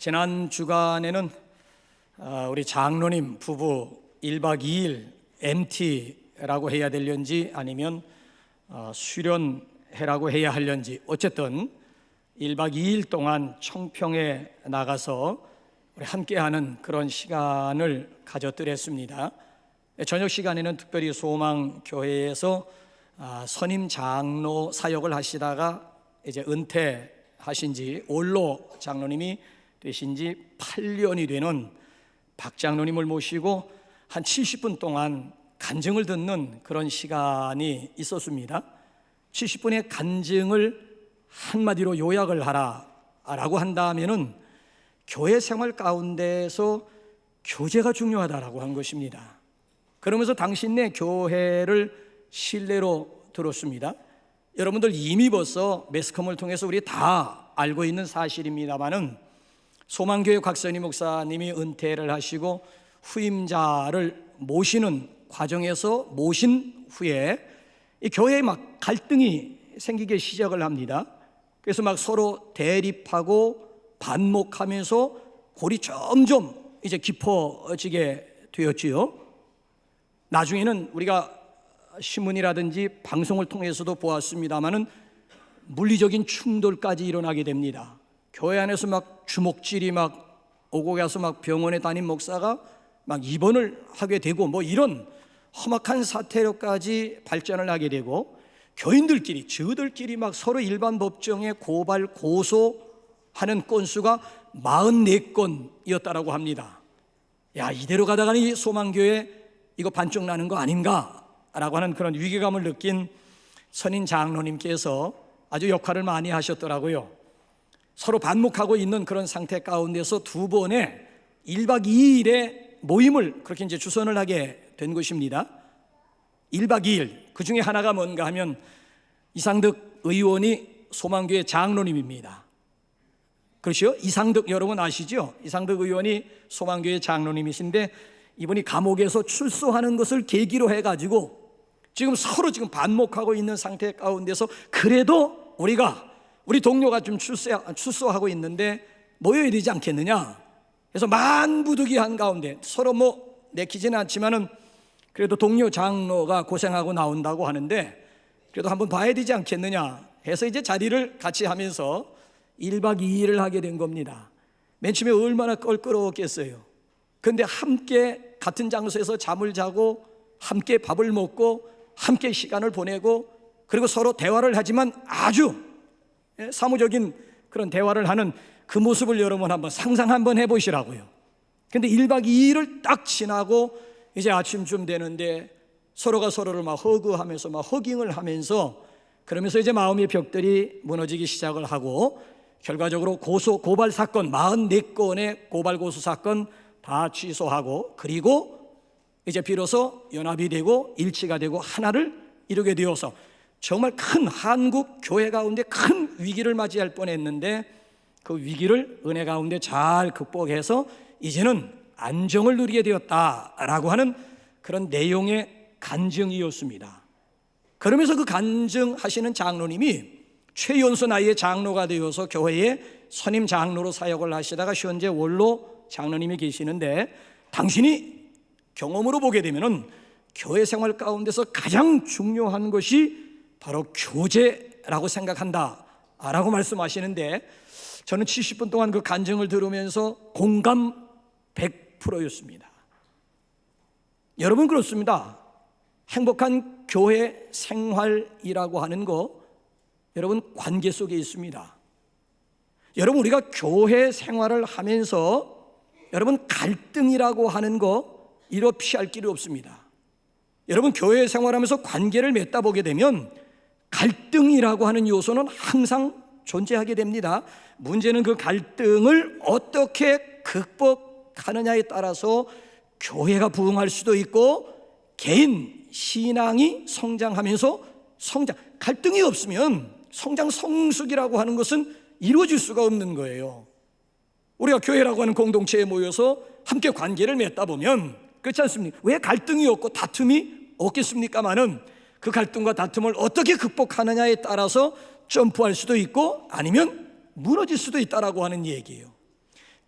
지난 주간에는 우리 장로님 부부 1박 2일 MT라고 해야 되려는지 아니면 수련회라고 해야 하려는지 어쨌든 1박 2일 동안 청평에 나가서 우리 함께하는 그런 시간을 가졌더랬습니다. 저녁 시간에는 특별히 소망교회에서 선임 장로 사역을 하시다가 이제 은퇴하신 지 올로 장로님이 되신 지 8년이 되는 박 장로님을 모시고 한 70분 동안 간증을 듣는 그런 시간이 있었습니다. 70분의 간증을 한마디로 요약을 하라라고 한다면은 교회 생활 가운데서 교제가 중요하다라고 한 것입니다. 그러면서 당신네 교회를 신뢰로 들었습니다. 여러분들 이미 벌써 매스컴을 통해서 우리 다 알고 있는 사실입니다만은 소망교회 곽선희 목사님이 은퇴를 하시고 후임자를 모시는 과정에서 모신 후에 이 교회에 막 갈등이 생기기 시작을 합니다. 그래서 막 서로 대립하고 반목하면서 골이 점점 이제 깊어지게 되었지요. 나중에는 우리가 신문이라든지 방송을 통해서도 보았습니다마는 물리적인 충돌까지 일어나게 됩니다. 교회 안에서 막 주먹질이 막 오고 가서 막 병원에 다닌 목사가 막 입원을 하게 되고 뭐 이런 험악한 사태로까지 발전을 하게 되고 교인들끼리 저들끼리 막 서로 일반 법정에 고발 고소하는 건수가 44건이었다라고 합니다. 야, 이대로 가다가는 이 소망교회 이거 반쪽 나는 거 아닌가라고 하는 그런 위기감을 느낀 선임 장로님께서 아주 역할을 많이 하셨더라고요. 서로 반목하고 있는 그런 상태 가운데서 두 번의 1박 2일의 모임을 그렇게 이제 주선을 하게 된 것입니다. 1박 2일, 그 중에 하나가 뭔가 하면 이상득 의원이 소망교회 장로님입니다. 그렇죠? 이상득 여러분 아시죠? 이상득 의원이 소망교회 장로님이신데 이분이 감옥에서 출소하는 것을 계기로 해가지고 지금 서로 지금 반목하고 있는 상태 가운데서 그래도 우리 동료가 좀 출소하고 있는데 모여야 되지 않겠느냐. 그래서 만부득이한 가운데 서로 뭐 내키지는 않지만은 그래도 동료 장로가 고생하고 나온다고 하는데 그래도 한번 봐야 되지 않겠느냐 해서 이제 자리를 같이 하면서 1박 2일을 하게 된 겁니다. 맨 처음에 얼마나 껄끄러웠겠어요. 그런데 함께 같은 장소에서 잠을 자고 함께 밥을 먹고 함께 시간을 보내고 그리고 서로 대화를 하지만 아주 사무적인 그런 대화를 하는 그 모습을 여러분 한번 상상 한번 해보시라고요. 근데 1박 2일을 딱 지나고 이제 아침쯤 되는데 서로가 서로를 막 허그하면서 막 허깅을 하면서 그러면서 이제 마음의 벽들이 무너지기 시작을 하고 결과적으로 고발 사건 44건의 고발 고소 사건 다 취소하고 그리고 이제 비로소 연합이 되고 일치가 되고 하나를 이루게 되어서 정말 큰 한국 교회 가운데 큰 위기를 맞이할 뻔했는데 그 위기를 은혜 가운데 잘 극복해서 이제는 안정을 누리게 되었다라고 하는 그런 내용의 간증이었습니다. 그러면서 그 간증하시는 장로님이 최연소 나이의 장로가 되어서 교회에 선임 장로로 사역을 하시다가 현재 원로 장로님이 계시는데 당신이 경험으로 보게 되면은 교회 생활 가운데서 가장 중요한 것이 바로 교제라고 생각한다 라고 말씀하시는데 저는 70분 동안 그 간증을 들으면서 공감 100%였습니다. 여러분 그렇습니다. 행복한 교회 생활이라고 하는 거 여러분 관계 속에 있습니다. 여러분 우리가 교회 생활을 하면서 여러분 갈등이라고 하는 거 이로 피할 길이 없습니다. 여러분 교회 생활하면서 관계를 맺다 보게 되면 갈등이라고 하는 요소는 항상 존재하게 됩니다. 문제는 그 갈등을 어떻게 극복하느냐에 따라서 교회가 부흥할 수도 있고 개인 신앙이 성장하면서 갈등이 없으면 성장 성숙이라고 하는 것은 이루어질 수가 없는 거예요. 우리가 교회라고 하는 공동체에 모여서 함께 관계를 맺다 보면 그렇지 않습니까? 왜 갈등이 없고 다툼이 없겠습니까마는 그 갈등과 다툼을 어떻게 극복하느냐에 따라서 점프할 수도 있고 아니면 무너질 수도 있다라고 하는 얘기예요.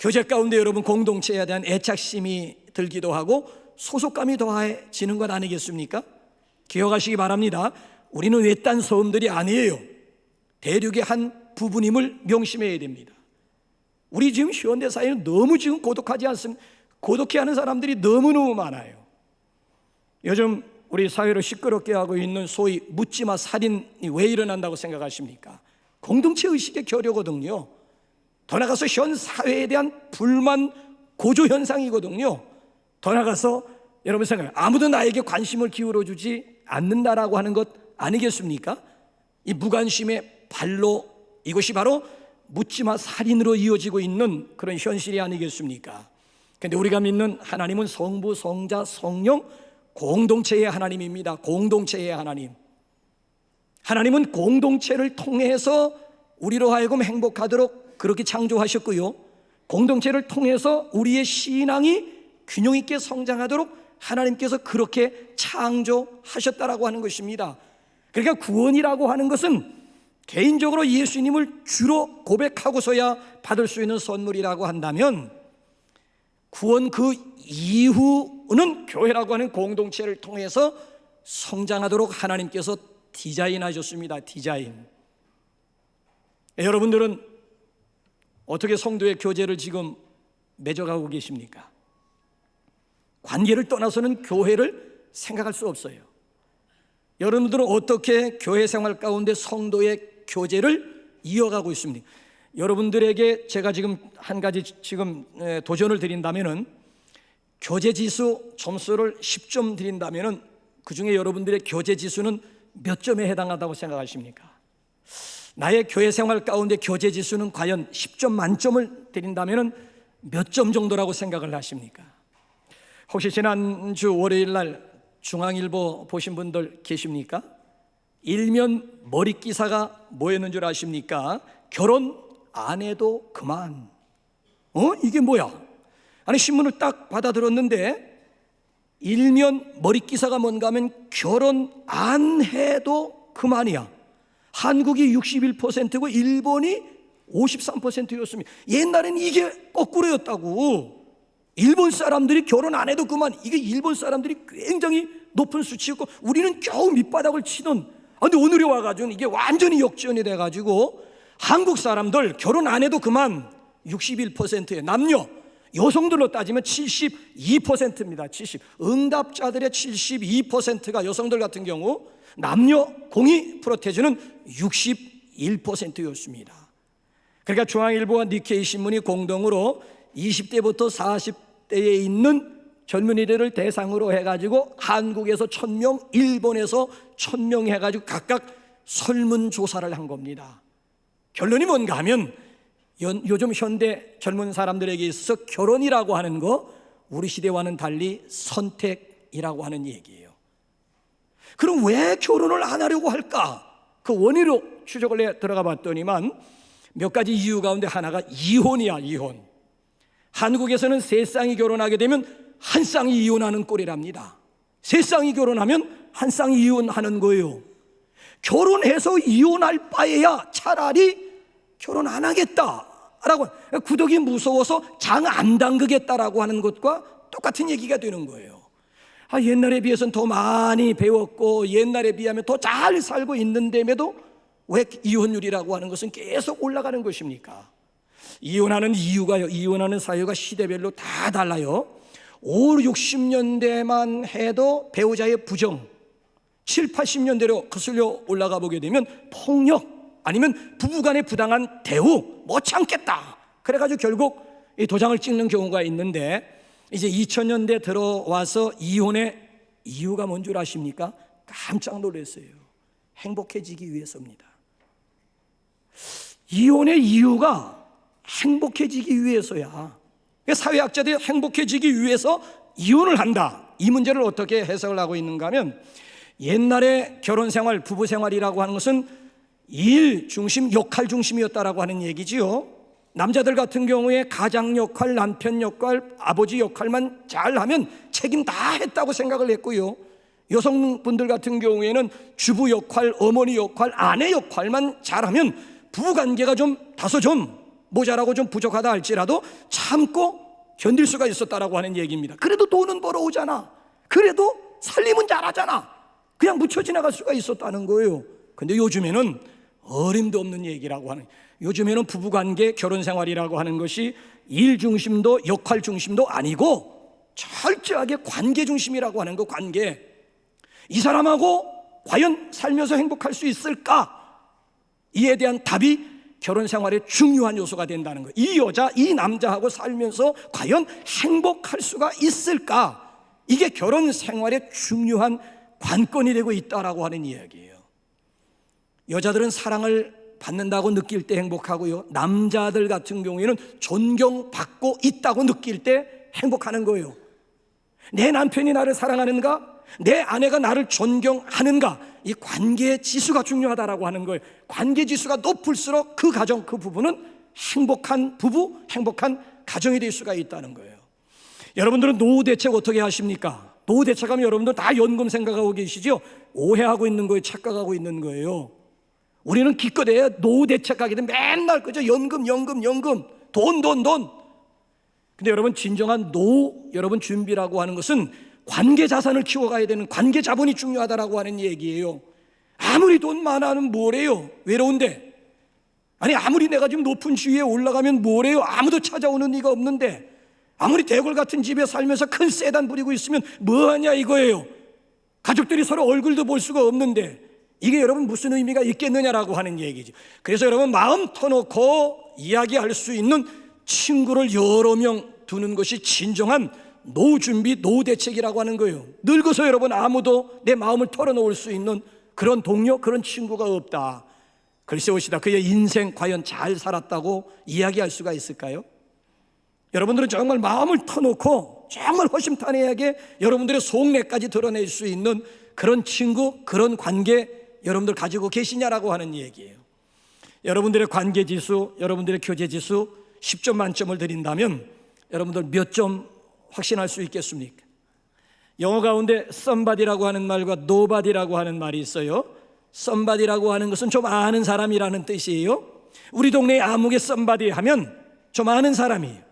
교제 가운데 여러분 공동체에 대한 애착심이 들기도 하고 소속감이 더해지는 것 아니겠습니까? 기억하시기 바랍니다. 우리는 외딴 소음들이 아니에요. 대륙의 한 부분임을 명심해야 됩니다. 우리 지금 현대사회는 너무 지금 고독하지 않습니까? 고독해하는 사람들이 너무너무 많아요. 요즘 우리 사회를 시끄럽게 하고 있는 소위 묻지마 살인이 왜 일어난다고 생각하십니까? 공동체 의식의 결여거든요. 더 나아가서 현 사회에 대한 불만 고조 현상이거든요. 더 나아가서 여러분 생각해요. 아무도 나에게 관심을 기울여주지 않는다라고 하는 것 아니겠습니까? 이 무관심의 발로 이것이 바로 묻지마 살인으로 이어지고 있는 그런 현실이 아니겠습니까? 그런데 우리가 믿는 하나님은 성부, 성자, 성령 공동체의 하나님입니다. 공동체의 하나님. 하나님은 공동체를 통해서 우리로 하여금 행복하도록 그렇게 창조하셨고요, 공동체를 통해서 우리의 신앙이 균형 있게 성장하도록 하나님께서 그렇게 창조하셨다라고 하는 것입니다. 그러니까 구원이라고 하는 것은 개인적으로 예수님을 주로 고백하고서야 받을 수 있는 선물이라고 한다면, 구원 그 이후는 교회라고 하는 공동체를 통해서 성장하도록 하나님께서 디자인하셨습니다. 디자인. 여러분들은 어떻게 성도의 교제를 지금 맺어가고 계십니까? 관계를 떠나서는 교회를 생각할 수 없어요. 여러분들은 어떻게 교회 생활 가운데 성도의 교제를 이어가고 있습니까? 여러분들에게 제가 지금 한 가지 도전을 드린다면은, 교제 지수 점수를 10점 드린다면은 그 중에 여러분들의 교제 지수는 몇 점에 해당한다고 생각하십니까? 나의 교회 생활 가운데 교제 지수는 과연 10점 만점을 드린다면은 몇 점 정도라고 생각을 하십니까? 혹시 지난주 월요일 날 중앙일보 보신 분들 계십니까? 일면 머리 기사가 뭐였는 줄 아십니까? 결혼 안 해도 그만. 이게 뭐야? 아니, 신문을 딱 받아들었는데 일면 머리 기사가 뭔가 하면 결혼 안 해도 그만이야. 한국이 61%고 일본이 53%였습니다. 옛날에는 이게 거꾸로였다고. 일본 사람들이 결혼 안 해도 그만, 이게 일본 사람들이 굉장히 높은 수치였고 우리는 겨우 밑바닥을 치던, 근데 오늘에 와가지고는 이게 완전히 역전이 돼가지고 한국 사람들 결혼 안 해도 그만 61%예요. 남녀, 여성들로 따지면 72%입니다. 70. 응답자들의 72%가 여성들 같은 경우, 남녀 공의 프로테즈는 61%였습니다. 그러니까 중앙일보와 니케이 신문이 공동으로 20대부터 40대에 있는 젊은이들을 대상으로 해가지고 한국에서 1000명, 일본에서 1000명 해가지고 각각 설문조사를 한 겁니다. 결론이 뭔가 하면 요즘 현대 젊은 사람들에게 있어서 결혼이라고 하는 거 우리 시대와는 달리 선택이라고 하는 얘기예요. 그럼 왜 결혼을 안 하려고 할까? 그 원인으로 추적을 해 들어가 봤더니만 몇 가지 이유 가운데 하나가 이혼이야. 이혼. 한국에서는 세 쌍이 결혼하게 되면 한 쌍이 이혼하는 꼴이랍니다. 세 쌍이 결혼하면 한 쌍이 이혼하는 거예요. 결혼해서 이혼할 바에야 차라리 결혼 안 하겠다라고, 구덕이 무서워서 장 안 담그겠다라고 하는 것과 똑같은 얘기가 되는 거예요. 옛날에 비해서는 더 많이 배웠고 옛날에 비하면 더 잘 살고 있는데에도 왜 이혼율이라고 하는 것은 계속 올라가는 것입니까? 이혼하는 이유가요, 이혼하는 사유가 시대별로 다 달라요. 5, 60년대만 해도 배우자의 부정, 7, 80년대로 거슬려 올라가 보게 되면 폭력, 아니면 부부간의 부당한 대우, 못 참겠다, 그래가지고 결국 이 도장을 찍는 경우가 있는데, 이제 2000년대 들어와서 이혼의 이유가 뭔 줄 아십니까? 깜짝 놀랐어요. 행복해지기 위해서입니다. 이혼의 이유가 행복해지기 위해서야. 사회학자들이 행복해지기 위해서 이혼을 한다, 이 문제를 어떻게 해석을 하고 있는가 하면, 옛날에 결혼생활, 부부생활이라고 하는 것은 일 중심, 역할 중심이었다라고 하는 얘기지요. 남자들 같은 경우에 가장 역할, 남편 역할, 아버지 역할만 잘하면 책임 다 했다고 생각을 했고요, 여성분들 같은 경우에는 주부 역할, 어머니 역할, 아내 역할만 잘하면 부부관계가 다소 모자라고 좀 부족하다 할지라도 참고 견딜 수가 있었다라고 하는 얘기입니다. 그래도 돈은 벌어오잖아. 그래도 살림은 잘하잖아. 그냥 묻혀 지나갈 수가 있었다는 거예요. 근데 요즘에는 어림도 없는 얘기라고 하는, 요즘에는 부부관계, 결혼생활이라고 하는 것이 일 중심도 역할 중심도 아니고 철저하게 관계 중심이라고 하는 거. 관계. 이 사람하고 과연 살면서 행복할 수 있을까? 이에 대한 답이 결혼생활의 중요한 요소가 된다는 거예요. 이 여자, 이 남자하고 살면서 과연 행복할 수가 있을까? 이게 결혼생활의 중요한 관건이 되고 있다라고 하는 이야기예요. 여자들은 사랑을 받는다고 느낄 때 행복하고요, 남자들 같은 경우에는 존경받고 있다고 느낄 때 행복하는 거예요. 내 남편이 나를 사랑하는가? 내 아내가 나를 존경하는가? 이 관계의 지수가 중요하다라고 하는 거예요. 관계 지수가 높을수록 그 가정, 그 부부는 행복한 부부, 행복한 가정이 될 수가 있다는 거예요. 여러분들은 노후 대책 어떻게 하십니까? 노후 대책하면 여러분들 다 연금 생각하고 계시죠? 오해하고 있는 거예요. 착각하고 있는 거예요. 우리는 기껏해야 노후 대책하게 되면 맨날 그저 연금 돈. 근데 여러분, 진정한 노후 여러분 준비라고 하는 것은 관계 자산을 키워가야 되는, 관계 자본이 중요하다라고 하는 얘기예요. 아무리 돈 많아는 뭐래요? 외로운데. 아니, 아무리 내가 지금 높은 지위에 올라가면 뭐래요? 아무도 찾아오는 이가 없는데. 아무리 대궐 같은 집에 살면서 큰 세단 부리고 있으면 뭐하냐 이거예요. 가족들이 서로 얼굴도 볼 수가 없는데 이게 여러분 무슨 의미가 있겠느냐라고 하는 얘기죠. 그래서 여러분, 마음 터놓고 이야기할 수 있는 친구를 여러 명 두는 것이 진정한 노후 준비, 노후 대책이라고 하는 거예요. 늙어서 여러분 아무도 내 마음을 털어놓을 수 있는 그런 동료, 그런 친구가 없다. 글쎄 옵시다. 그의 인생 과연 잘 살았다고 이야기할 수가 있을까요? 여러분들은 정말 마음을 터놓고 정말 허심탄회하게 여러분들의 속내까지 드러낼 수 있는 그런 친구, 그런 관계 여러분들 가지고 계시냐라고 하는 얘기예요. 여러분들의 관계 지수, 여러분들의 교제 지수 10점 만점을 드린다면 여러분들 몇 점 확신할 수 있겠습니까? 영어 가운데 somebody라고 하는 말과 nobody라고 하는 말이 있어요. somebody라고 하는 것은 좀 아는 사람이라는 뜻이에요. 우리 동네에 아무개 somebody 하면 좀 아는 사람이에요.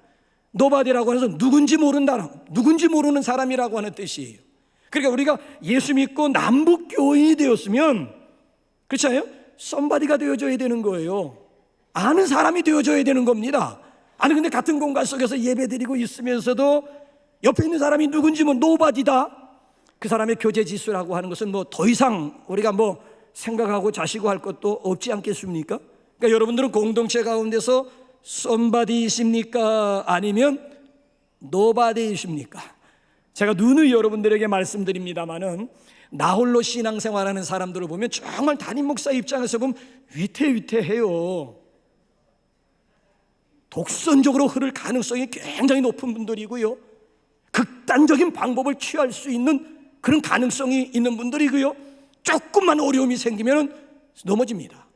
nobody라고 해서 누군지 모르는 사람이라고 하는 뜻이에요. 그러니까 우리가 예수 믿고 남북교인이 되었으면, 그렇지 않아요? somebody가 되어줘야 되는 거예요. 아는 사람이 되어줘야 되는 겁니다. 아니, 근데 같은 공간 속에서 예배드리고 있으면서도 옆에 있는 사람이 누군지 nobody다. 그 사람의 교제 지수라고 하는 것은 더 이상 우리가 생각하고 자시고 할 것도 없지 않겠습니까? 그러니까 여러분들은 공동체 가운데서 somebody이십니까? 아니면 nobody이십니까? 제가 누누이 여러분들에게 말씀드립니다마는 나홀로 신앙생활하는 사람들을 보면 정말 담임 목사 입장에서 보면 위태위태해요. 독선적으로 흐를 가능성이 굉장히 높은 분들이고요, 극단적인 방법을 취할 수 있는 그런 가능성이 있는 분들이고요, 조금만 어려움이 생기면 넘어집니다.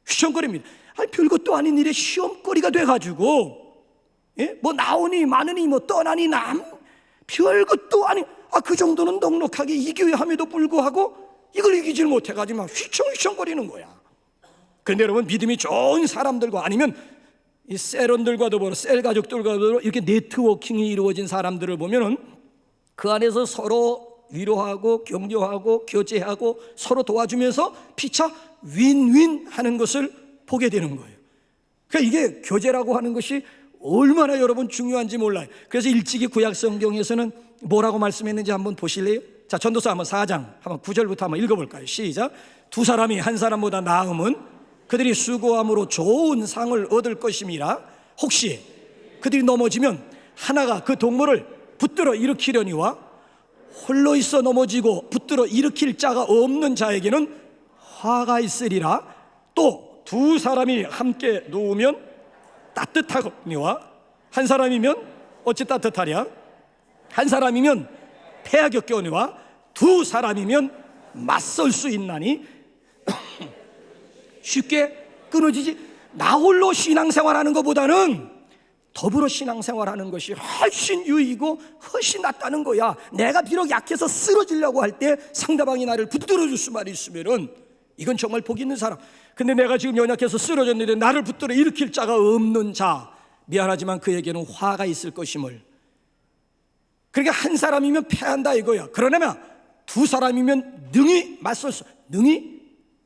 휘청거립니다. 별것도 아닌 일에 시험거리가 돼가지고 나오니 마느니 떠나니 별것도 아닌 그 정도는 넉넉하게 이겨야 함에도 불구하고 이걸 이기질 못해가지고 휘청휘청거리는 거야. 그런데 여러분, 믿음이 좋은 사람들과 아니면 이 셀원들과 더불어 셀 가족들과 더불어 이렇게 네트워킹이 이루어진 사람들을 보면은 그 안에서 서로 위로하고 격려하고 교제하고 서로 도와주면서 피차 윈윈 하는 것을 보게 되는 거예요. 그러니까 이게 교제라고 하는 것이 얼마나 여러분 중요한지 몰라요. 그래서 일찍이 구약 성경에서는 뭐라고 말씀했는지 한번 보실래요? 자, 전도서 한번 4장 한번 9절부터 한번 읽어볼까요? 시작. 두 사람이 한 사람보다 나음은 그들이 수고함으로 좋은 상을 얻을 것임이라. 혹시 그들이 넘어지면 하나가 그 동물을 붙들어 일으키려니와 홀로 있어 넘어지고 붙들어 일으킬 자가 없는 자에게는 화가 있으리라. 또 두 사람이 함께 누우면 따뜻하거니와 한 사람이면 어찌 따뜻하랴? 한 사람이면 폐하 겹겨오니와 두 사람이면 맞설 수 있나니 쉽게 끊어지지. 나 홀로 신앙생활하는 것보다는 더불어 신앙생활하는 것이 훨씬 유익이고 훨씬 낫다는 거야. 내가 비록 약해서 쓰러지려고 할 때 상대방이 나를 붙들어 줄 수만 있으면은 이건 정말 복 있는 사람. 근데 내가 지금 연약해서 쓰러졌는데 나를 붙들어 일으킬 자가 없는 자, 미안하지만 그에게는 화가 있을 것임을. 그러니까 한 사람이면 패한다 이거야. 그러나 두 사람이면 능히 맞설 수, 능히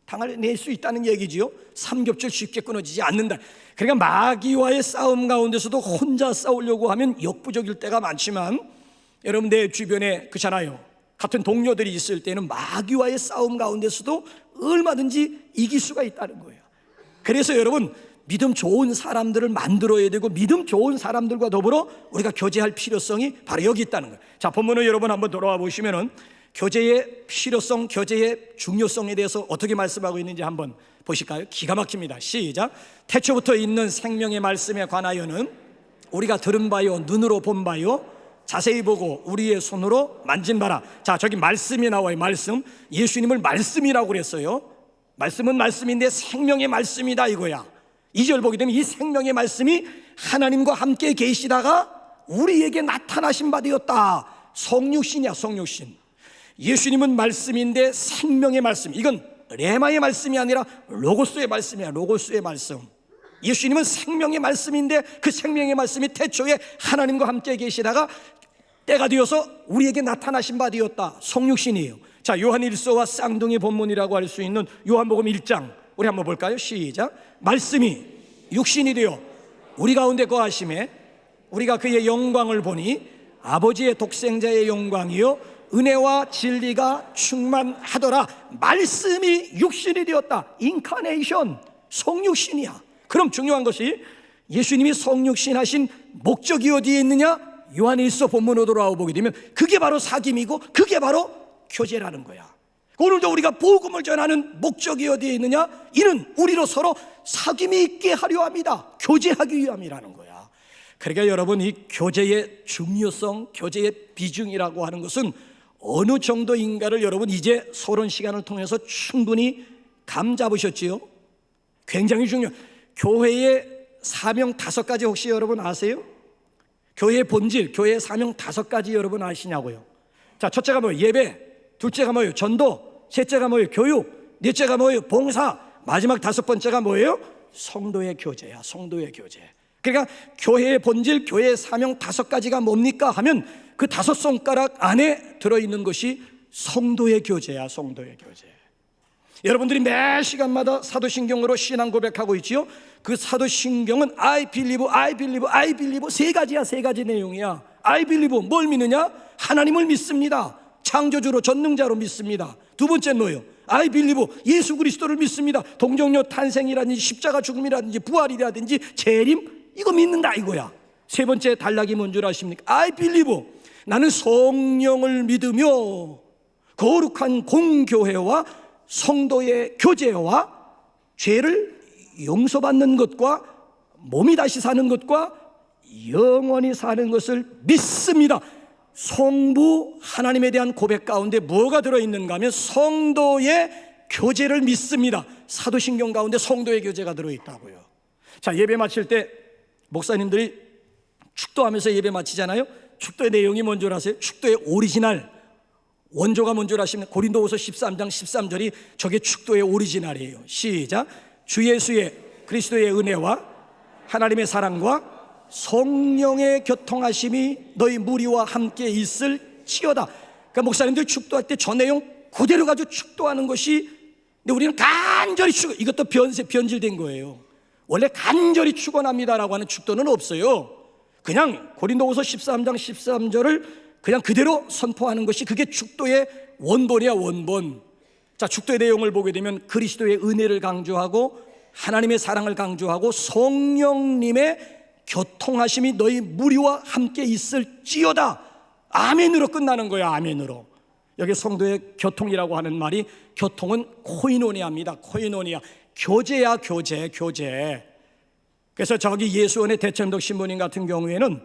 당할 수 있다는 얘기지요. 삼겹살 쉽게 끊어지지 않는다. 그러니까 마귀와의 싸움 가운데서도 혼자 싸우려고 하면 역부족일 때가 많지만, 여러분 내 주변에 그렇잖아요. 같은 동료들이 있을 때는 마귀와의 싸움 가운데서도 얼마든지 이길 수가 있다는 거예요. 그래서 여러분 믿음 좋은 사람들을 만들어야 되고, 믿음 좋은 사람들과 더불어 우리가 교제할 필요성이 바로 여기 있다는 거예요. 자, 본문을 여러분 한번 돌아와 보시면은 교제의 필요성, 교제의 중요성에 대해서 어떻게 말씀하고 있는지 한번 보실까요? 기가 막힙니다. 시작. 태초부터 있는 생명의 말씀에 관하여는 우리가 들은 바요, 눈으로 본 바요, 자세히 보고 우리의 손으로 만진 바라. 자, 저기 말씀이 나와요. 말씀. 예수님을 말씀이라고 그랬어요. 말씀은 말씀인데 생명의 말씀이다 이거야. 2절 보게 되면 이 생명의 말씀이 하나님과 함께 계시다가 우리에게 나타나신 바 되었다. 성육신이야, 성육신. 예수님은 말씀인데 생명의 말씀, 이건 레마의 말씀이 아니라 로고스의 말씀이야. 로고스의 말씀. 예수님은 생명의 말씀인데 그 생명의 말씀이 태초에 하나님과 함께 계시다가 때가 되어서 우리에게 나타나신 바 되었다. 성육신이에요. 자, 요한 1서와 쌍둥이 본문이라고 할 수 있는 요한복음 1장 우리 한번 볼까요? 시작. 말씀이 육신이 되어 우리 가운데 거하심에 우리가 그의 영광을 보니 아버지의 독생자의 영광이요 은혜와 진리가 충만하더라. 말씀이 육신이 되었다. 인카네이션, 성육신이야. 그럼 중요한 것이 예수님이 성육신 하신 목적이 어디에 있느냐? 요한 1서 본문으로 돌아와 보게 되면 그게 바로 사귐이고 그게 바로 교제라는 거야. 오늘도 우리가 복음을 전하는 목적이 어디에 있느냐? 이는 우리로 서로 사귐이 있게 하려 합니다. 교제하기 위함이라는 거야. 그러니까 여러분, 이 교제의 중요성, 교제의 비중이라고 하는 것은 어느 정도인가를 여러분 이제 서론 시간을 통해서 충분히 감 잡으셨지요? 굉장히 중요해요. 교회의 사명 5가지 혹시 여러분 아세요? 교회의 본질, 교회의 사명 5가지 여러분 아시냐고요? 자, 첫째가 뭐예요? 예배. 둘째가 뭐예요? 전도. 셋째가 뭐예요? 교육. 넷째가 뭐예요? 봉사. 마지막 5번째가 뭐예요? 성도의 교제야. 성도의 교제. 그러니까 교회의 본질, 교회의 사명 5가지가 뭡니까 하면 그 5손가락 안에 들어있는 것이 성도의 교제야. 성도의 교제. 여러분들이 매 시간마다 사도신경으로 신앙 고백하고 있지요. 그 사도신경은 I believe, I believe, I believe 3가지야. 3가지 내용이야. I believe, 뭘 믿느냐? 하나님을 믿습니다. 창조주로 전능자로 믿습니다. 두 번째는 뭐예요? I believe, 예수 그리스도를 믿습니다. 동정녀 탄생이라든지 십자가 죽음이라든지 부활이라든지 재림, 이거 믿는다 이거야. 세 번째 단락이 뭔 줄 아십니까? I believe, 나는 성령을 믿으며 거룩한 공교회와 성도의 교제와 죄를 용서받는 것과 몸이 다시 사는 것과 영원히 사는 것을 믿습니다. 성부 하나님에 대한 고백 가운데 뭐가 들어있는가 하면 성도의 교제를 믿습니다. 사도신경 가운데 성도의 교제가 들어있다고요. 자, 예배 마칠 때 목사님들이 축도하면서 예배 마치잖아요. 축도의 내용이 뭔 줄 아세요? 축도의 오리지널 원조가 뭔 줄 아십니까? 고린도후서 13장 13절이 저게 축도의 오리지널이에요. 시작. 주 예수의 그리스도의 은혜와 하나님의 사랑과 성령의 교통하심이 너희 무리와 함께 있을지어다. 그러니까 목사님들 축도할 때 저 내용 그대로 가지고 축도하는 것이, 근데 우리는 간절히 이것도 변질된 거예요. 원래 간절히 축원합니다라고 하는 축도는 없어요. 그냥 고린도후서 13장 13절을 그냥 그대로 선포하는 것이 그게 축도의 원본이야, 원본. 자, 축도의 내용을 보게 되면 그리스도의 은혜를 강조하고 하나님의 사랑을 강조하고 성령님의 교통하심이 너희 무리와 함께 있을지어다. 아멘으로 끝나는 거야. 아멘으로. 여기 성도의 교통이라고 하는 말이, 교통은 코이노니아입니다. 코이노니아. 교제야, 교제, 교제. 그래서 저기 예수원의 대천덕 신부님 같은 경우에는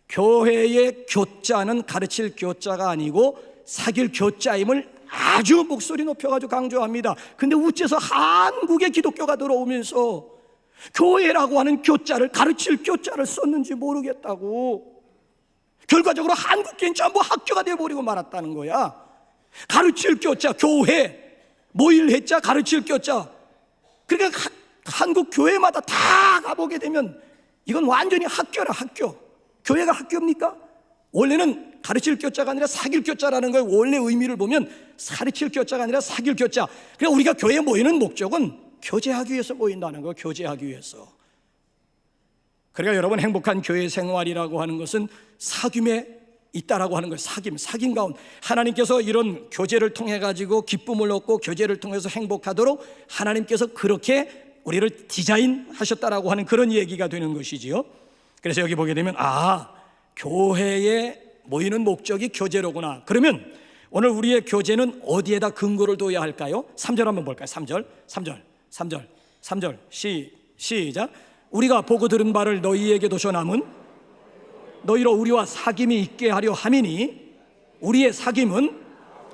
교회의 교자는 가르칠 교자가 아니고 사귈 교자임을 아주 목소리 높여가지고 강조합니다. 근데 우째서 한국의 기독교가 들어오면서 교회라고 하는 교자를, 가르칠 교자를 썼는지 모르겠다고. 결과적으로 한국교회는 전부 학교가 되어버리고 말았다는 거야. 가르칠 교자, 교회, 모일 해자, 가르칠 교자. 그러니까 한국 교회마다 다 가보게 되면 이건 완전히 학교라, 학교. 교회가 학교입니까? 원래는 가르칠 교자가 아니라 사귈 교자라는 거예요. 원래 의미를 보면 가르칠 교자가 아니라 사귈 교자. 그러니까 우리가 교회에 모이는 목적은 교제하기 위해서 모인다는 거예요. 교제하기 위해서. 그러니까 여러분, 행복한 교회 생활이라고 하는 것은 사귐에 있다라고 하는 거예요. 사귐 가운데 하나님께서 이런 교제를 통해 가지고 기쁨을 얻고 교제를 통해서 행복하도록 하나님께서 그렇게 우리를 디자인하셨다라고 하는 그런 얘기가 되는 것이지요. 그래서 여기 보게 되면 교회에 모이는 목적이 교제로구나. 그러면 오늘 우리의 교제는 어디에다 근거를 둬야 할까요? 3절 한번 볼까요? 3절 시작. 우리가 보고 들은 바를 너희에게 도셔남은 너희로 우리와 사귐이 있게 하려 함이니 우리의 사귐은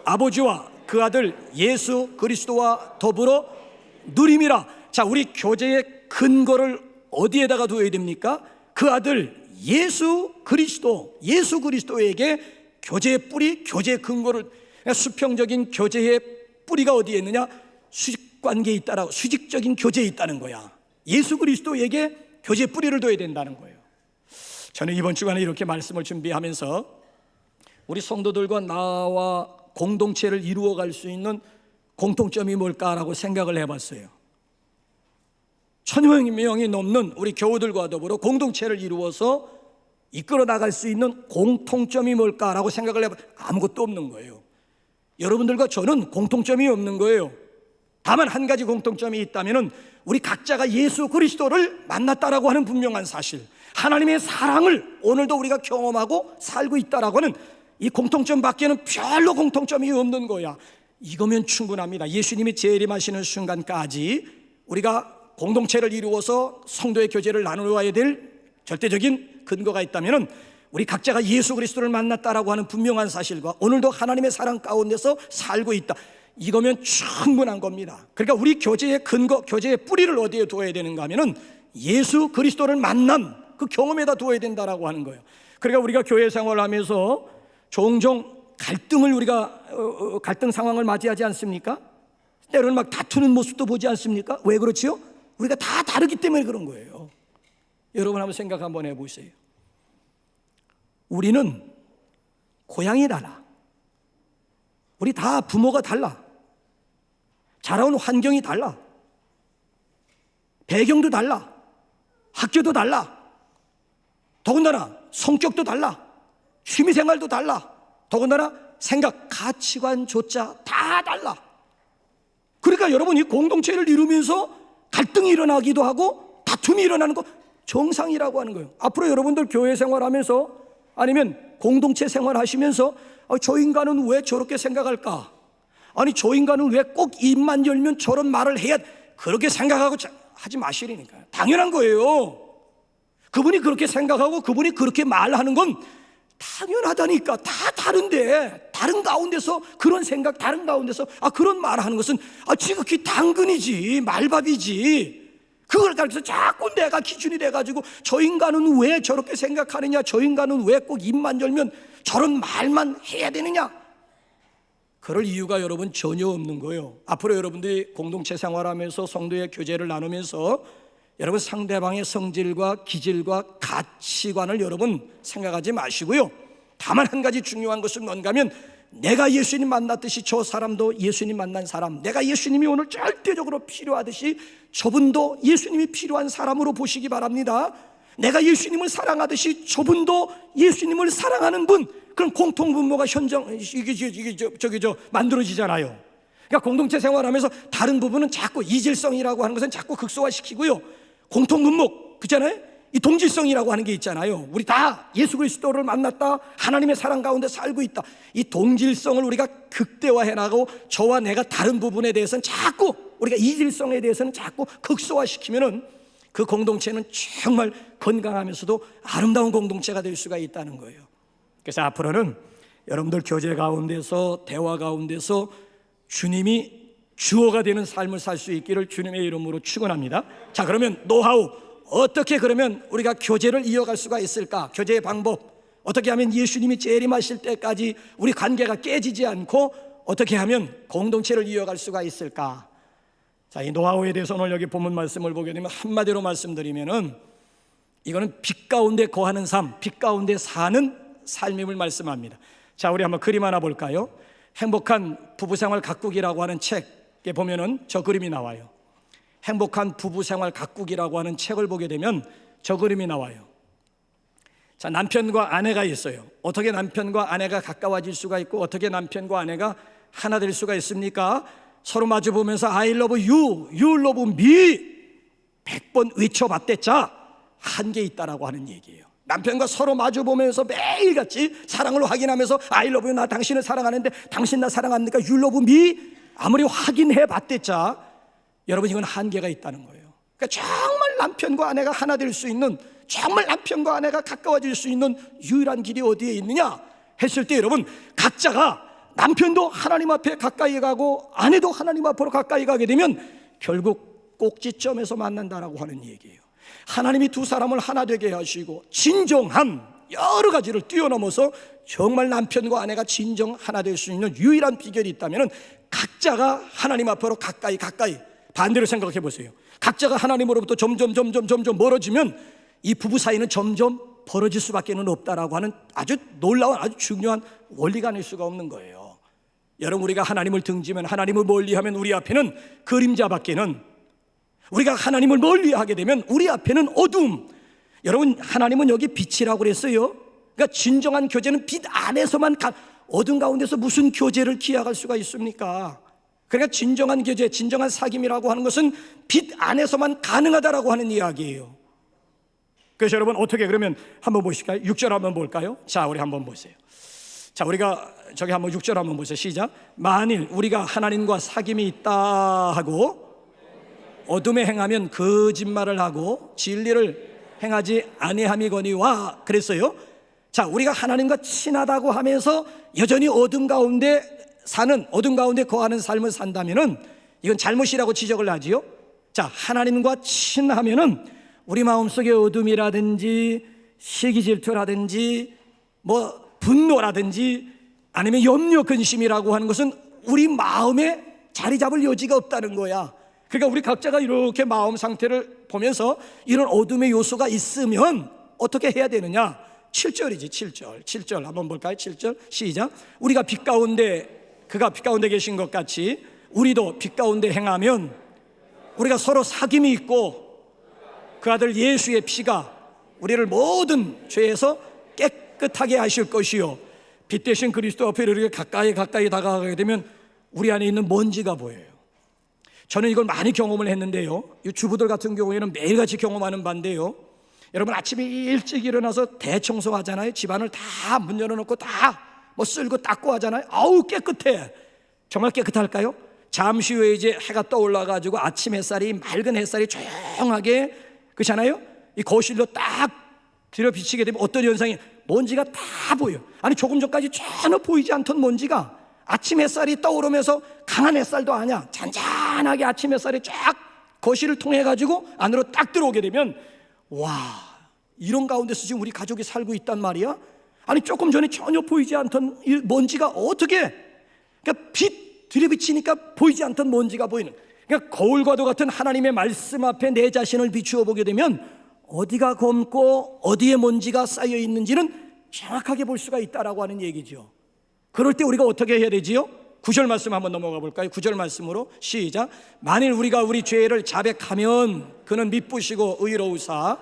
아버지와 그 아들 예수 그리스도와 더불어 누림이라. 자, 우리 교제의 근거를 어디에다가 두어야 됩니까? 그 아들 예수 그리스도에게 교제의 뿌리, 교제의 근거를, 수평적인 교제의 뿌리가 어디에 있느냐? 수직관계에 있다라고, 수직적인 교제에 있다는 거야. 예수 그리스도에게 교제의 뿌리를 둬야 된다는 거예요. 저는 이번 주간에 이렇게 말씀을 준비하면서 우리 성도들과 나와 공동체를 이루어갈 수 있는 공통점이 뭘까라고 생각을 해봤어요. 1000명이 넘는 우리 교우들과 더불어 공동체를 이루어서 이끌어 나갈 수 있는 공통점이 뭘까라고 생각을 해봤어요. 아무것도 없는 거예요. 여러분들과 저는 공통점이 없는 거예요. 다만 한 가지 공통점이 있다면 우리 각자가 예수 그리스도를 만났다라고 하는 분명한 사실, 하나님의 사랑을 오늘도 우리가 경험하고 살고 있다라고 하는 이 공통점 밖에는 별로 공통점이 없는 거야. 이거면 충분합니다. 예수님이 재림하시는 순간까지 우리가 공동체를 이루어서 성도의 교제를 나누어야 될 절대적인 근거가 있다면 우리 각자가 예수 그리스도를 만났다라고 하는 분명한 사실과 오늘도 하나님의 사랑 가운데서 살고 있다, 이거면 충분한 겁니다. 그러니까 우리 교제의 근거, 교제의 뿌리를 어디에 두어야 되는가 하면은 예수 그리스도를 만난 그 경험에다 두어야 된다라고 하는 거예요. 그러니까 우리가 교회 생활을 하면서 종종 갈등을 갈등 상황을 맞이하지 않습니까? 때로는 막 다투는 모습도 보지 않습니까? 왜 그렇지요? 우리가 다 다르기 때문에 그런 거예요. 여러분 한번 생각 한번 해보세요. 우리는 고향이 달라. 우리 다 부모가 달라. 자라온 환경이 달라. 배경도 달라. 학교도 달라. 더군다나 성격도 달라. 취미생활도 달라. 더군다나 생각, 가치관조차 다 달라. 그러니까 여러분, 이 공동체를 이루면서 갈등이 일어나기도 하고 다툼이 일어나는 거 정상이라고 하는 거예요. 앞으로 여러분들 교회 생활하면서 아니면 공동체 생활하시면서 저 인간은 왜 저렇게 생각할까? 아니, 저 인간은 왜 꼭 입만 열면 저런 말을 해야, 그렇게 생각하고 하지 마시라니까요. 당연한 거예요. 그분이 그렇게 생각하고 그분이 그렇게 말하는 건 당연하다니까. 다 다른데 다른 가운데서 그런 생각, 다른 가운데서 그런 말하는 것은 지극히 당근이지, 말밥이지. 그걸 가르쳐서 자꾸 내가 기준이 돼가지고 저 인간은 왜 저렇게 생각하느냐, 저 인간은 왜 꼭 입만 열면 저런 말만 해야 되느냐, 그럴 이유가 여러분 전혀 없는 거예요. 앞으로 여러분들이 공동체 생활하면서 성도의 교제를 나누면서 여러분 상대방의 성질과 기질과 가치관을 여러분 생각하지 마시고요. 다만 한 가지 중요한 것은 뭔가 하면 내가 예수님 만났듯이 저 사람도 예수님 만난 사람, 내가 예수님이 오늘 절대적으로 필요하듯이 저분도 예수님이 필요한 사람으로 보시기 바랍니다. 내가 예수님을 사랑하듯이 저분도 예수님을 사랑하는 분, 그런 공통분모가 만들어지잖아요. 그러니까 공동체 생활하면서 다른 부분은 자꾸 이질성이라고 하는 것은 자꾸 극소화시키고요. 공통분모, 그렇잖아요? 이 동질성이라고 하는 게 있잖아요. 우리 다 예수 그리스도를 만났다, 하나님의 사랑 가운데 살고 있다. 이 동질성을 우리가 극대화해 나가고 저와 내가 다른 부분에 대해서는 자꾸, 우리가 이질성에 대해서는 자꾸 극소화시키면은 그 공동체는 정말 건강하면서도 아름다운 공동체가 될 수가 있다는 거예요. 그래서 앞으로는 여러분들 교제 가운데서, 대화 가운데서 주님이 주어가 되는 삶을 살 수 있기를 주님의 이름으로 축원합니다. 자, 그러면 노하우, 어떻게 그러면 우리가 교제를 이어갈 수가 있을까? 교제의 방법, 어떻게 하면 예수님이 재림하실 때까지 우리 관계가 깨지지 않고 어떻게 하면 공동체를 이어갈 수가 있을까? 자, 이 노하우에 대해서 오늘 여기 본문 말씀을 보게 되면 한마디로 말씀드리면은 이거는 빛 가운데 거하는 삶, 빛 가운데 사는 삶임을 말씀합니다. 자, 우리 한번 그림 하나 볼까요? 행복한 부부생활 가꾸기라고 하는 책에 보면은 저 그림이 나와요. 행복한 부부생활 가꾸기라고 하는 책을 보게 되면 저 그림이 나와요. 자, 남편과 아내가 있어요. 어떻게 남편과 아내가 가까워질 수가 있고 어떻게 남편과 아내가 하나 될 수가 있습니까? 서로 마주 보면서 I love you, you love me 100번 외쳐봤댔자 한계 있다라고 하는 얘기예요. 남편과 서로 마주 보면서 매일같이 사랑을 확인하면서 I love you, 나 당신을 사랑하는데 당신 나 사랑합니까? You love me 아무리 확인해 봤댔자 여러분 이건 한계가 있다는 거예요. 그러니까 정말 남편과 아내가 하나 될 수 있는, 정말 남편과 아내가 가까워질 수 있는 유일한 길이 어디에 있느냐 했을 때 여러분 각자가 남편도 하나님 앞에 가까이 가고 아내도 하나님 앞으로 가까이 가게 되면 결국 꼭지점에서 만난다라고 하는 얘기예요. 하나님이 두 사람을 하나 되게 하시고 진정한 여러 가지를 뛰어넘어서 정말 남편과 아내가 진정 하나 될 수 있는 유일한 비결이 있다면 각자가 하나님 앞으로 가까이 반대로 생각해 보세요. 각자가 하나님으로부터 점점 멀어지면 이 부부 사이는 점점 벌어질 수밖에 없다라고 하는 아주 놀라운 아주 중요한 원리가 아닐 수가 없는 거예요. 여러분 우리가 하나님을 등지면 하나님을 멀리하면 우리 앞에는 그림자밖에는, 우리가 하나님을 멀리하게 되면 우리 앞에는 어둠. 여러분 하나님은 여기 빛이라고 그랬어요. 그러니까 진정한 교제는 빛 안에서만 어둠 가운데서 무슨 교제를 기약할 수가 있습니까? 그러니까 진정한 교제, 진정한 사귐이라고 하는 것은 빛 안에서만 가능하다라고 하는 이야기예요. 그래서 여러분 어떻게 그러면 한번 보실까요? 6절 한번 볼까요? 자, 우리 한번 보세요. 자, 우리가 저기 한번 6절 한번 보세요. 시작. 만일 우리가 하나님과 사귐이 있다 하고 어둠에 행하면 거짓말을 하고 진리를 행하지 아니함이거니와 그랬어요. 자, 우리가 하나님과 친하다고 하면서 여전히 어둠 가운데 거하는 삶을 산다면은 이건 잘못이라고 지적을 하지요. 자, 하나님과 친하면은 우리 마음속에 어둠이라든지 시기 질투라든지 뭐 분노라든지 아니면 염려 근심이라고 하는 것은 우리 마음에 자리 잡을 여지가 없다는 거야. 그러니까 우리 각자가 이렇게 마음 상태를 보면서 이런 어둠의 요소가 있으면 어떻게 해야 되느냐? 7절이지 7절 한번 볼까요? 7절 시작. 우리가 빛 가운데 그가 빛 가운데 계신 것 같이 우리도 빛 가운데 행하면 우리가 서로 사귐이 있고 그 아들 예수의 피가 우리를 모든 죄에서 깨끗하게 하실 것이요 빛 대신 그리스도 앞에 이렇게 가까이 다가가게 되면 우리 안에 있는 먼지가 보여요. 저는 이걸 많이 경험을 했는데요, 이 주부들 같은 경우에는 매일같이 경험하는 바인데요, 여러분 아침에 일찍 일어나서 대청소하잖아요. 집안을 다 문 열어놓고 다 뭐 쓸고 닦고 하잖아요. 아우 깨끗해. 정말 깨끗할까요? 잠시 후에 이제 해가 떠올라가지고 아침 햇살이, 맑은 햇살이 조용하게, 그렇잖아요? 이 거실로 딱 들여 비치게 되면 어떤 현상이, 먼지가 다 보여. 아니 조금 전까지 전혀 보이지 않던 먼지가 아침 햇살이 떠오르면서 강한 햇살도 아니야, 잔잔하게 아침 햇살이 쫙 거실을 통해 가지고 안으로 딱 들어오게 되면 와, 이런 가운데서 지금 우리 가족이 살고 있단 말이야. 아니 조금 전에 전혀 보이지 않던 이 먼지가 어떻게, 그러니까 빛 들이비치니까 보이지 않던 먼지가 보이는, 그러니까 거울과도 같은 하나님의 말씀 앞에 내 자신을 비추어 보게 되면 어디가 검고 어디에 먼지가 쌓여 있는지는 정확하게 볼 수가 있다라고 하는 얘기죠. 그럴 때 우리가 어떻게 해야 되지요? 9절 말씀 한번 넘어가 볼까요? 9절 말씀으로 시작. 만일 우리가 우리 죄를 자백하면 그는 미쁘시고 의로우사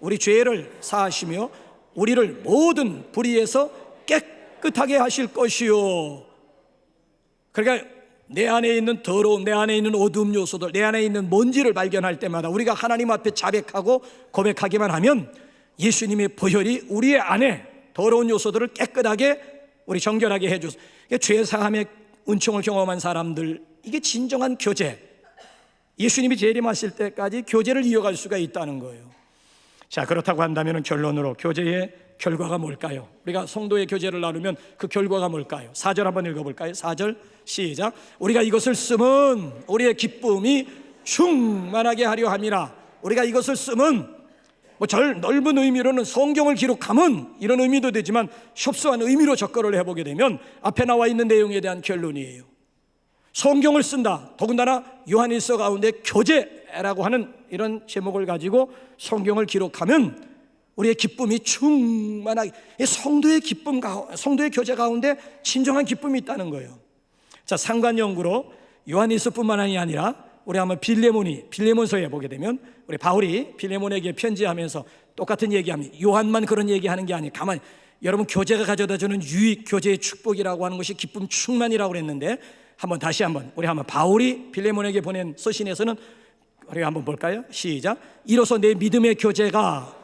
우리 죄를 사하시며 우리를 모든 불의에서 깨끗하게 하실 것이요. 그러니까 내 안에 있는 더러움, 내 안에 있는 어두움 요소들, 내 안에 있는 먼지를 발견할 때마다 우리가 하나님 앞에 자백하고 고백하기만 하면 예수님의 보혈이 우리의 안에 더러운 요소들을 깨끗하게 우리 정결하게 해줘서, 죄 사함의 은총을 경험한 사람들, 이게 진정한 교제, 예수님이 재림하실 때까지 교제를 이어갈 수가 있다는 거예요. 자, 그렇다고 한다면 결론으로 교제의 결과가 뭘까요? 우리가 성도의 교제를 나누면 그 결과가 뭘까요? 4절 한번 읽어볼까요? 4절 시작. 우리가 이것을 쓰면 우리의 기쁨이 충만하게 하려 함이라. 우리가 이것을 쓰면 절 넓은 의미로는 성경을 기록함은 이런 의미도 되지만 협소한 의미로 접근을 해보게 되면 앞에 나와 있는 내용에 대한 결론이에요. 성경을 쓴다, 더군다나 요한일서 가운데 교제라고 하는 이런 제목을 가지고 성경을 기록하면 우리의 기쁨이 충만하게, 성도의 기쁨, 성도의 교제 가운데 진정한 기쁨이 있다는 거예요. 자, 상관연구로 요한일서뿐만 아니라 우리 한번 빌레몬서에 보게 되면 우리 바울이 빌레몬에게 편지하면서 똑같은 얘기합니다. 요한만 그런 얘기하는 게 아니에요. 가만히 여러분, 교제가 가져다주는 유익, 교제의 축복이라고 하는 것이 기쁨 충만이라고 그랬는데 다시 한번 우리 바울이 빌레몬에게 보낸 서신에서는 우리가 한번 볼까요? 시작. 이로써 내 믿음의 교제가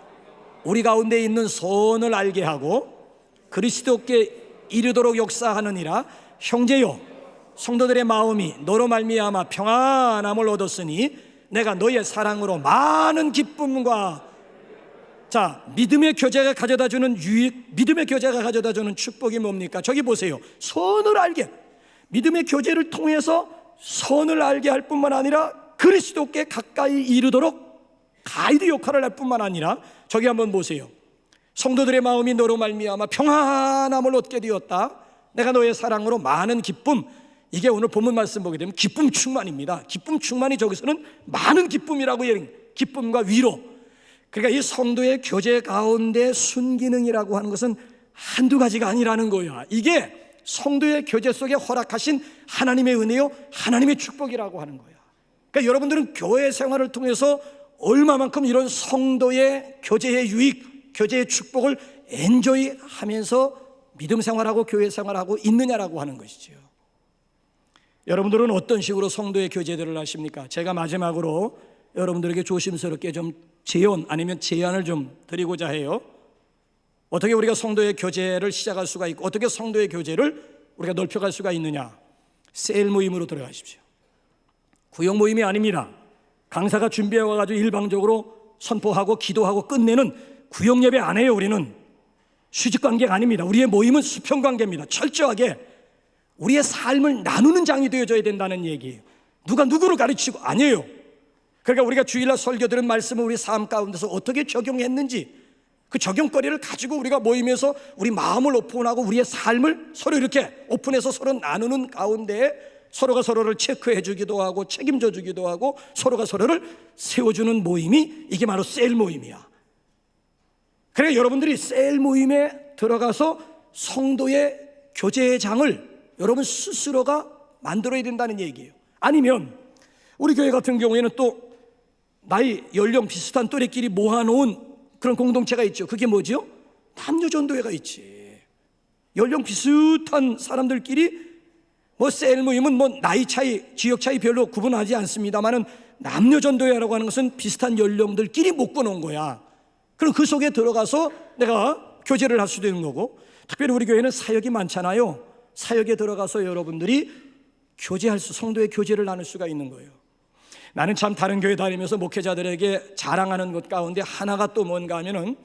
우리 가운데 있는 선을 알게 하고 그리스도께 이르도록 역사하느니라. 형제요, 성도들의 마음이 너로 말미암아 평안함을 얻었으니 내가 너의 사랑으로 많은 기쁨과, 자, 믿음의 교제가 가져다주는 유익, 믿음의 교제가 가져다주는 축복이 뭡니까? 저기 보세요. 선을 알게, 믿음의 교제를 통해서 선을 알게 할 뿐만 아니라 그리스도께 가까이 이르도록 가이드 역할을 할 뿐만 아니라 저기 한번 보세요. 성도들의 마음이 너로 말미암아 평안함을 얻게 되었다. 내가 너의 사랑으로 많은 기쁨. 이게 오늘 본문 말씀 보게 되면 기쁨 충만입니다. 기쁨 충만이 저기서는 많은 기쁨이라고 얘기해요. 기쁨과 위로. 그러니까 이 성도의 교제 가운데 순기능이라고 하는 것은 한두 가지가 아니라는 거야. 이게 성도의 교제 속에 허락하신 하나님의 은혜요, 하나님의 축복이라고 하는 거야. 그러니까 여러분들은 교회 생활을 통해서 얼마만큼 이런 성도의 교제의 유익, 교제의 축복을 엔조이 하면서 믿음 생활하고 교회 생활하고 있느냐라고 하는 것이죠. 여러분들은 어떤 식으로 성도의 교제들을 하십니까? 제가 마지막으로 여러분들에게 조심스럽게 좀 제언 아니면 제안을 좀 드리고자 해요. 어떻게 우리가 성도의 교제를 시작할 수가 있고 어떻게 성도의 교제를 우리가 넓혀갈 수가 있느냐. 셀 모임으로 들어가십시오. 구역 모임이 아닙니다. 강사가 준비해 와가지고 일방적으로 선포하고 기도하고 끝내는 구역 예배 안 해요. 우리는 수직 관계가 아닙니다. 우리의 모임은 수평 관계입니다. 철저하게 우리의 삶을 나누는 장이 되어져야 된다는 얘기예요. 누가 누구를 가르치고 아니에요. 그러니까 우리가 주일날 설교 들은 말씀을 우리 삶 가운데서 어떻게 적용했는지 그 적용거리를 가지고 우리가 모임에서 우리 마음을 오픈하고 우리의 삶을 서로 이렇게 오픈해서 서로 나누는 가운데 서로가 서로를 체크해 주기도 하고 책임져 주기도 하고 서로가 서로를 세워주는 모임이 이게 바로 셀 모임이야. 그러니까 여러분들이 셀 모임에 들어가서 성도의 교제의 장을 여러분 스스로가 만들어야 된다는 얘기예요. 아니면 우리 교회 같은 경우에는 또 나이 연령 비슷한 또래끼리 모아놓은 그런 공동체가 있죠. 그게 뭐죠? 남녀전도회가 있지. 연령 비슷한 사람들끼리 셀 모임은 나이 차이, 지역 차이 별로 구분하지 않습니다만은 남녀전도회라고 하는 것은 비슷한 연령들끼리 묶어놓은 거야. 그럼 그 속에 들어가서 내가 교제를 할 수도 있는 거고, 특별히 우리 교회는 사역이 많잖아요. 사역에 들어가서 여러분들이 성도의 교제를 나눌 수가 있는 거예요. 나는 참 다른 교회 다니면서 목회자들에게 자랑하는 것 가운데 하나가 또 뭔가 하면은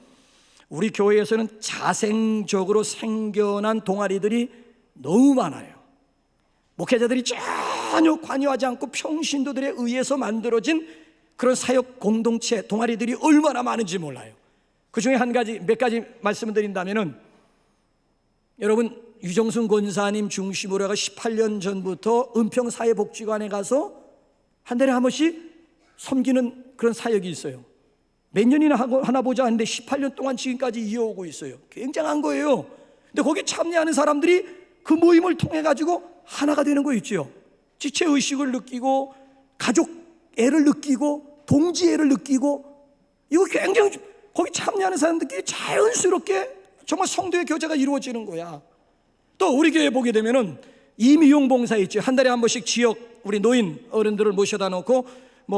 우리 교회에서는 자생적으로 생겨난 동아리들이 너무 많아요. 목회자들이 전혀 관여하지 않고 평신도들에 의해서 만들어진 그런 사역 공동체 동아리들이 얼마나 많은지 몰라요. 그 중에 몇 가지 말씀을 드린다면은 여러분 유정순 권사님 중심으로 해가 18년 전부터 은평사회복지관에 가서 한 달에 한 번씩 섬기는 그런 사역이 있어요. 몇 년이나 하나 보자 하는데 18년 동안 지금까지 이어오고 있어요. 굉장한 거예요. 근데 거기에 참여하는 사람들이 그 모임을 통해 가지고 하나가 되는 거 있죠. 지체의식을 느끼고 가족애를 느끼고 동지애를 느끼고, 이거 굉장히 거기 참여하는 사람들끼리 자연스럽게 정말 성도의 교제가 이루어지는 거야. 또 우리 교회 보게 되면은 이미용 봉사 있죠. 한 달에 한 번씩 지역 우리 노인 어른들을 모셔다 놓고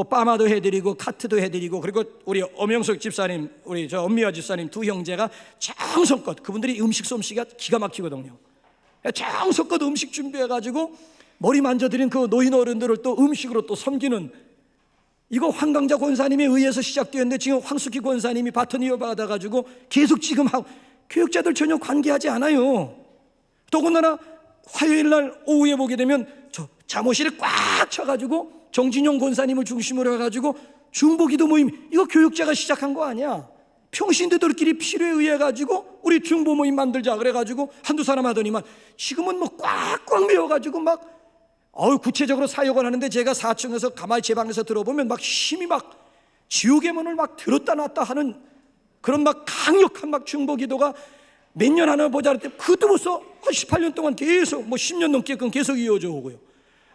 빠마도 해드리고 카트도 해드리고, 그리고 우리 엄영석 집사님, 우리 엄미화 집사님 두 형제가 정성껏, 그분들이 음식 솜씨가 기가 막히거든요. 정성껏 음식 준비해가지고 머리 만져드린 그 노인 어른들을 또 음식으로 또 섬기는, 이거 황강자 권사님에 의해서 시작되었는데 지금 황숙희 권사님이 바톤 이어받아가지고 계속 지금 하고, 교육자들 전혀 관계하지 않아요. 더군다나 화요일날 오후에 보게 되면 잠옷실을 꽉 차가지고 정진용 권사님을 중심으로 해가지고 중보기도 모임, 이거 교육자가 시작한 거 아니야. 평신도들끼리 필요에 의해 가지고 우리 중보 모임 만들자 그래가지고 한두 사람 하더니만 지금은 뭐 꽉꽉 메워가지고 막 구체적으로 사역을 하는데 제가 4층에서 가만히 제 방에서 들어보면 막 힘이 막 지옥의 문을 막 들었다 놨다 하는 그런 막 강력한 막 중보 기도가 몇 년 하나 보자 그랬더니 그것도 벌써 18년 동안 계속 뭐 10년 넘게 계속 이어져 오고요.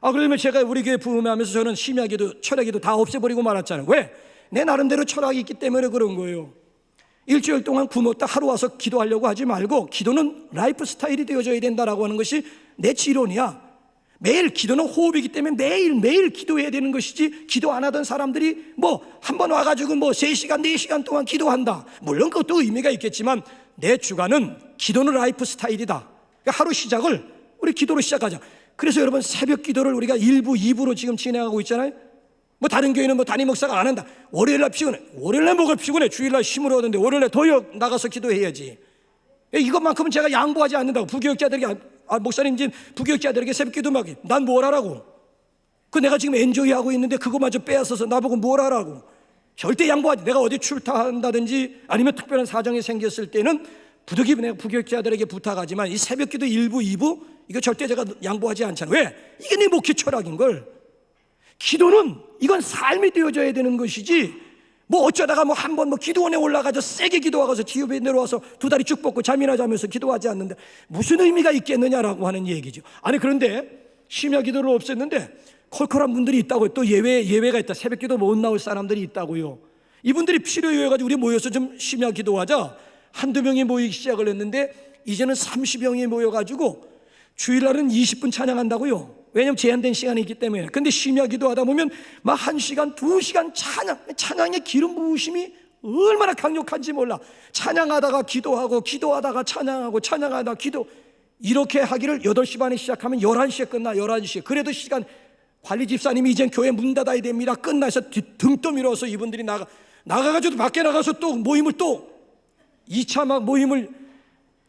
그러면 제가 우리 교회 부흥하면서 저는 심야기도 철야기도 다 없애버리고 말았잖아요. 왜? 내 나름대로 철학이 있기 때문에 그런 거예요. 일주일 동안 굶었다 하루 와서 기도하려고 하지 말고 기도는 라이프 스타일이 되어져야 된다라고 하는 것이 내 지론이야. 매일 기도는 호흡이기 때문에 매일 기도해야 되는 것이지, 기도 안 하던 사람들이 뭐 한 번 와가지고 뭐 3시간 4시간 동안 기도한다, 물론 그것도 의미가 있겠지만 내 주관은 기도는 라이프 스타일이다. 그러니까 하루 시작을 우리 기도로 시작하자. 그래서 여러분 새벽 기도를 우리가 1부 2부로 지금 진행하고 있잖아요. 뭐 다른 교회는 뭐 담임 목사가 안 한다, 월요일날 피곤해. 월요일날 뭐가 피곤해? 주일날 힘을 얻는데 월요일날 더 나가서 기도해야지. 이것만큼은 제가 양보하지 않는다고. 부교육자들에게 목사님 지금 부교육자들에게 새벽 기도 막, 난 뭘 하라고? 내가 지금 엔조이하고 있는데 그거마저 빼앗아서 나보고 뭘 하라고? 절대 양보하지. 내가 어디 출타한다든지 아니면 특별한 사정이 생겼을 때는 부득이 내가 부교육자들에게 부탁하지만 이 새벽 기도 1부 2부 이거 절대 제가 양보하지 않잖아요. 왜? 이게 내 목회 철학인걸. 기도는 이건 삶이 되어져야 되는 것이지, 뭐 어쩌다가 뭐 한 번 뭐 기도원에 올라가서 세게 기도하고서 지읍에 내려와서 두 다리 쭉 뻗고 잠이나 자면서 기도하지 않는데 무슨 의미가 있겠느냐라고 하는 얘기죠. 그런데 심야 기도를 없앴는데 콜콜한 분들이 있다고요. 또 예외가 있다. 새벽 기도 못 나올 사람들이 있다고요. 이분들이 필요해 가지고 우리 모여서 좀 심야 기도하자. 한두 명이 모이기 시작을 했는데 이제는 30명이 모여가지고 주일날은 20분 찬양한다고요. 왜냐면 제한된 시간이 있기 때문에. 근데 심야 기도하다 보면 막 1시간 2시간 찬양의 기름 부으심이 얼마나 강력한지 몰라. 찬양하다가 기도하고 기도하다가 찬양하고 찬양하다가 기도, 이렇게 하기를 8시 반에 시작하면 11시에 끝나. 11시에. 그래도 시간, 관리 집사님이 이젠 교회 문 닫아야 됩니다. 끝나서 등 떠밀어서 이분들이 나가가지고 밖에 나가서 또 모임을 또 2차 막 모임을,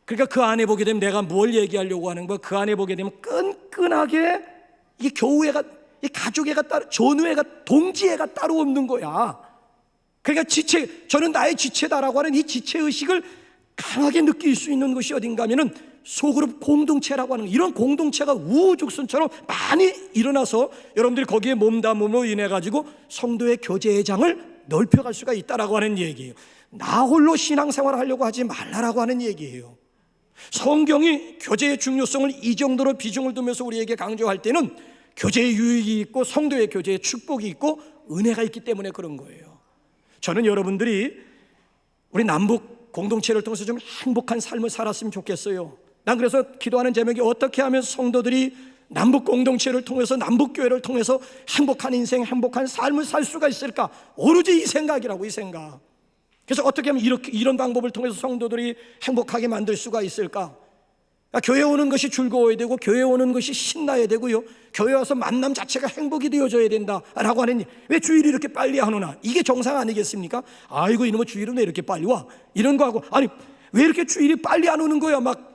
그러니까 그 안에 보게 되면 내가 뭘 얘기하려고 하는 거야. 그 안에 보게 되면 끈끈하게 이 교우애가, 이 가족애가 따로, 전우애가, 동지애가 따로 없는 거야. 그러니까 저는 나의 지체다라고 하는 이 지체의식을 강하게 느낄 수 있는 것이 어딘가 하면은 소그룹 공동체라고 하는, 이런 공동체가 우후죽순처럼 많이 일어나서 여러분들이 거기에 몸담음으로 인해 가지고 성도의 교제의 장을 넓혀갈 수가 있다라고 하는 얘기예요. 나 홀로 신앙생활을 하려고 하지 말라라고 하는 얘기예요. 성경이 교제의 중요성을 이 정도로 비중을 두면서 우리에게 강조할 때는 교제의 유익이 있고 성도의 교제의 축복이 있고 은혜가 있기 때문에 그런 거예요. 저는 여러분들이 우리 남북 공동체를 통해서 좀 행복한 삶을 살았으면 좋겠어요. 난 그래서 기도하는 제목이 어떻게 하면 성도들이 남북 공동체를 통해서, 남북 교회를 통해서 행복한 인생, 행복한 삶을 살 수가 있을까? 오로지 이 생각이라고, 이 생각. 그래서 어떻게 하면 이런 방법을 통해서 성도들이 행복하게 만들 수가 있을까? 교회 오는 것이 즐거워야 되고, 교회 오는 것이 신나야 되고요, 교회 와서 만남 자체가 행복이 되어져야 된다라고 하는, 왜 주일이 이렇게 빨리 하느냐? 이게 정상 아니겠습니까? 아이고 이놈의 주일은 왜 이렇게 빨리 와? 이런 거 하고, 아니 왜 이렇게 주일이 빨리 안 오는 거야? 막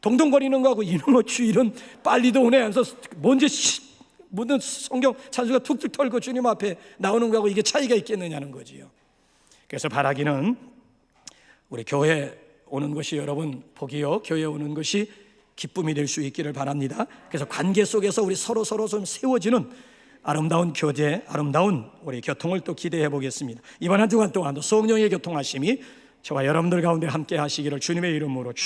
동동거리는 거 하고, 이놈의 주일은 빨리도 오네 하면서 뭔지 무슨 성경 찬수가 툭툭 털고 주님 앞에 나오는 거하고 이게 차이가 있겠느냐는 거지요. 그래서 바라기는 우리 교회 오는 것이, 여러분 복이요, 교회 오는 것이 기쁨이 될 수 있기를 바랍니다. 그래서 관계 속에서 우리 서로 좀 세워지는 아름다운 교제, 아름다운 우리 교통을 또 기대해 보겠습니다. 이번 한 주간 동안도 성령의 교통하심이 저와 여러분들 가운데 함께 하시기를 주님의 이름으로